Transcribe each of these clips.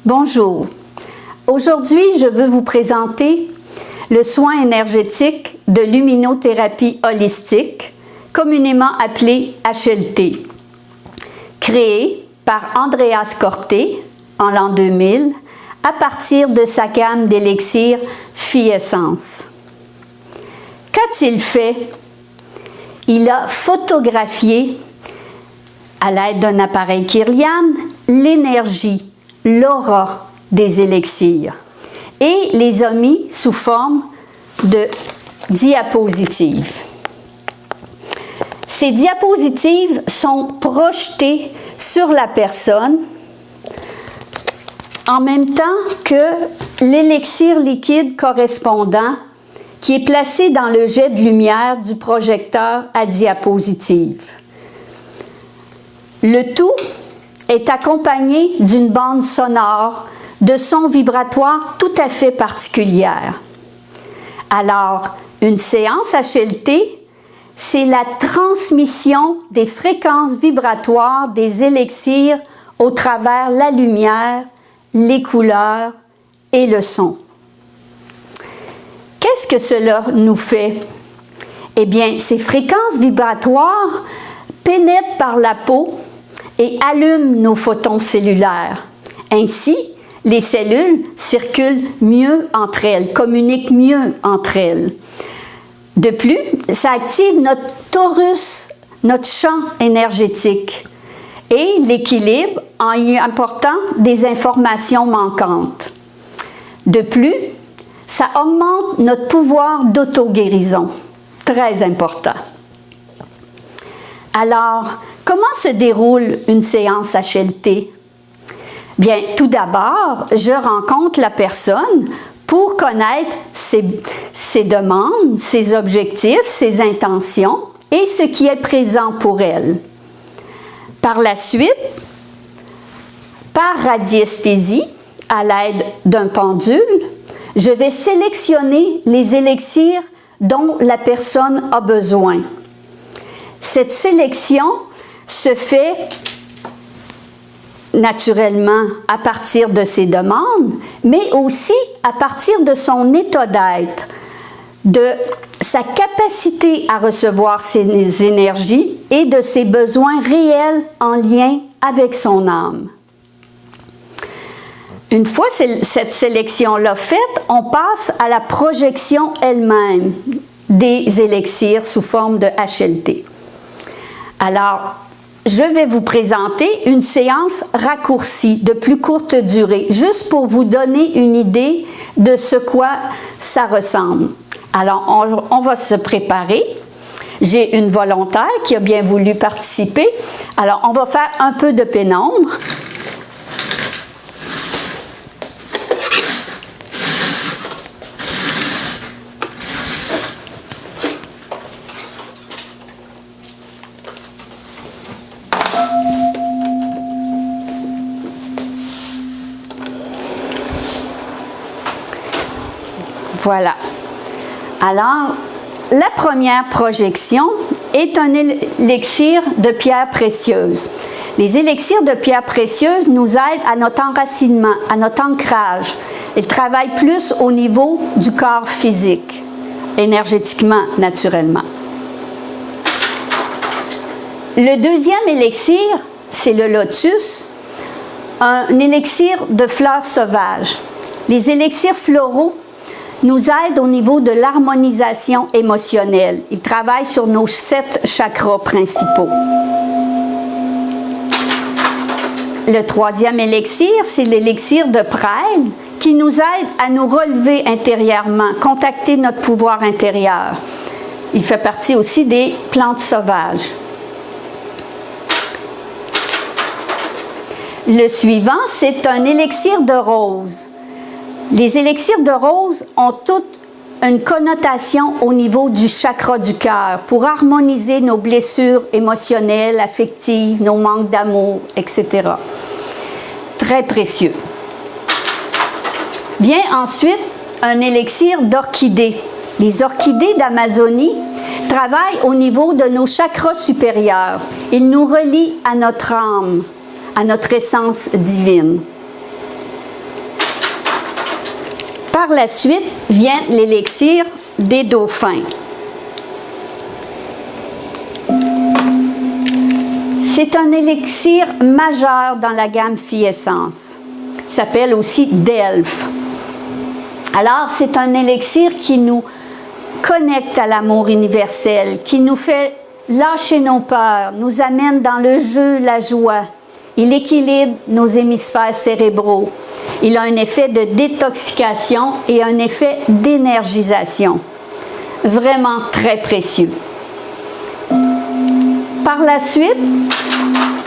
Bonjour. Aujourd'hui, je veux vous présenter le soin énergétique de luminothérapie holistique, communément appelé HLT, créé par Andreas Corté en l'an 2000 à partir de sa gamme d'élixirs Phi-Essence. Qu'a-t-il fait? Il a photographié, à l'aide d'un appareil Kirlian, l'énergie, l'aura des élixirs et les a mis sous forme de diapositives. Ces diapositives sont projetées sur la personne en même temps que l'élixir liquide correspondant qui est placé dans le jet de lumière du projecteur à diapositive. Le tout est accompagné d'une bande sonore de sons vibratoires tout à fait particulière. Alors, une séance HLT, c'est la transmission des fréquences vibratoires des élixirs au travers la lumière, les couleurs et le son. Qu'est-ce que cela nous fait? Eh bien, ces fréquences vibratoires pénètrent par la peau et allument nos photons cellulaires. Ainsi, les cellules circulent mieux entre elles, communiquent mieux entre elles. De plus, ça active notre torus, notre champ énergétique, et l'équilibre en y apportant des informations manquantes. De plus, ça augmente notre pouvoir d'auto-guérison, très important. Alors, comment se déroule une séance HLT? Bien, tout d'abord, je rencontre la personne pour connaître ses demandes, ses objectifs, ses intentions et ce qui est présent pour elle. Par la suite, par radiesthésie, à l'aide d'un pendule, je vais sélectionner les élixirs dont la personne a besoin. Cette sélection se fait naturellement à partir de ses demandes, mais aussi à partir de son état d'être, de sa capacité à recevoir ses énergies et de ses besoins réels en lien avec son âme. Une fois cette sélection-là faite, on passe à la projection elle-même des élixirs sous forme de HLT. Alors, je vais vous présenter une séance raccourcie de plus courte durée, juste pour vous donner une idée de ce quoi ça ressemble. Alors, on va se préparer. J'ai une volontaire qui a bien voulu participer. Alors, on va faire un peu de pénombre. Voilà. Alors, la première projection est un élixir de pierres précieuses. Les élixirs de pierres précieuses nous aident à notre enracinement, à notre ancrage. Ils travaillent plus au niveau du corps physique, énergétiquement, naturellement. Le deuxième élixir, c'est le lotus, un élixir de fleurs sauvages. Les élixirs floraux nous aident au niveau de l'harmonisation émotionnelle. Ils travaillent sur nos 7 chakras principaux. Le troisième élixir, c'est l'élixir de prêle qui nous aide à nous relever intérieurement, contacter notre pouvoir intérieur. Il fait partie aussi des plantes sauvages. Le suivant, c'est un élixir de rose. Les élixirs de rose ont toutes une connotation au niveau du chakra du cœur pour harmoniser nos blessures émotionnelles, affectives, nos manques d'amour, etc. Très précieux. Vient ensuite un élixir d'orchidée. Les orchidées d'Amazonie travaillent au niveau de nos chakras supérieurs. Ils nous relient à notre âme, à notre essence divine. Par la suite vient l'élixir des dauphins. C'est un élixir majeur dans la gamme Phi-Essence. Il s'appelle aussi Delphes. Alors, c'est un élixir qui nous connecte à l'amour universel, qui nous fait lâcher nos peurs, nous amène dans le jeu, la joie. Il équilibre nos hémisphères cérébraux. Il a un effet de détoxication et un effet d'énergisation. Vraiment très précieux. Par la suite,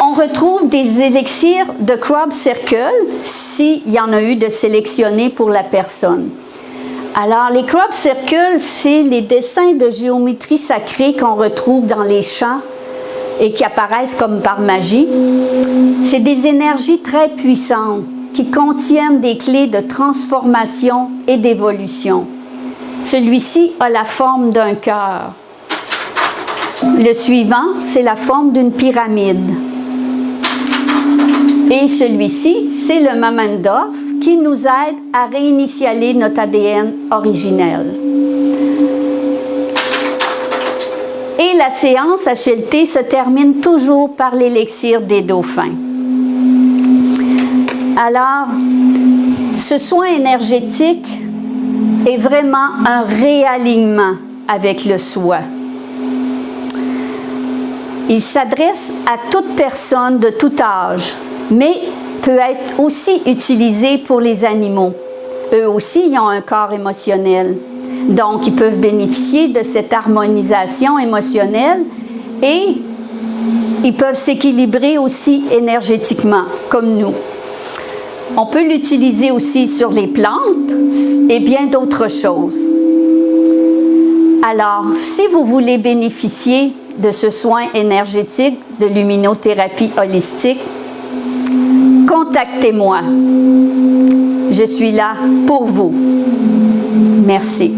on retrouve des élixirs de Crop Circle, s'il y en a eu de sélectionnés pour la personne. Alors, les Crop Circle, c'est les dessins de géométrie sacrée qu'on retrouve dans les champs et qui apparaissent comme par magie. C'est des énergies très puissantes qui contiennent des clés de transformation et d'évolution. Celui-ci a la forme d'un cœur. Le suivant, c'est la forme d'une pyramide. Et celui-ci, c'est le Mammendorf qui nous aide à réinitialiser notre ADN originel. Et la séance HLT se termine toujours par l'élixir des dauphins. Alors, ce soin énergétique est vraiment un réalignement avec le soi. Il s'adresse à toute personne de tout âge, mais peut être aussi utilisé pour les animaux. Eux aussi, ils ont un corps émotionnel. Donc, ils peuvent bénéficier de cette harmonisation émotionnelle et ils peuvent s'équilibrer aussi énergétiquement, comme nous. On peut l'utiliser aussi sur les plantes et bien d'autres choses. Alors, si vous voulez bénéficier de ce soin énergétique de luminothérapie holistique, contactez-moi. Je suis là pour vous. Merci.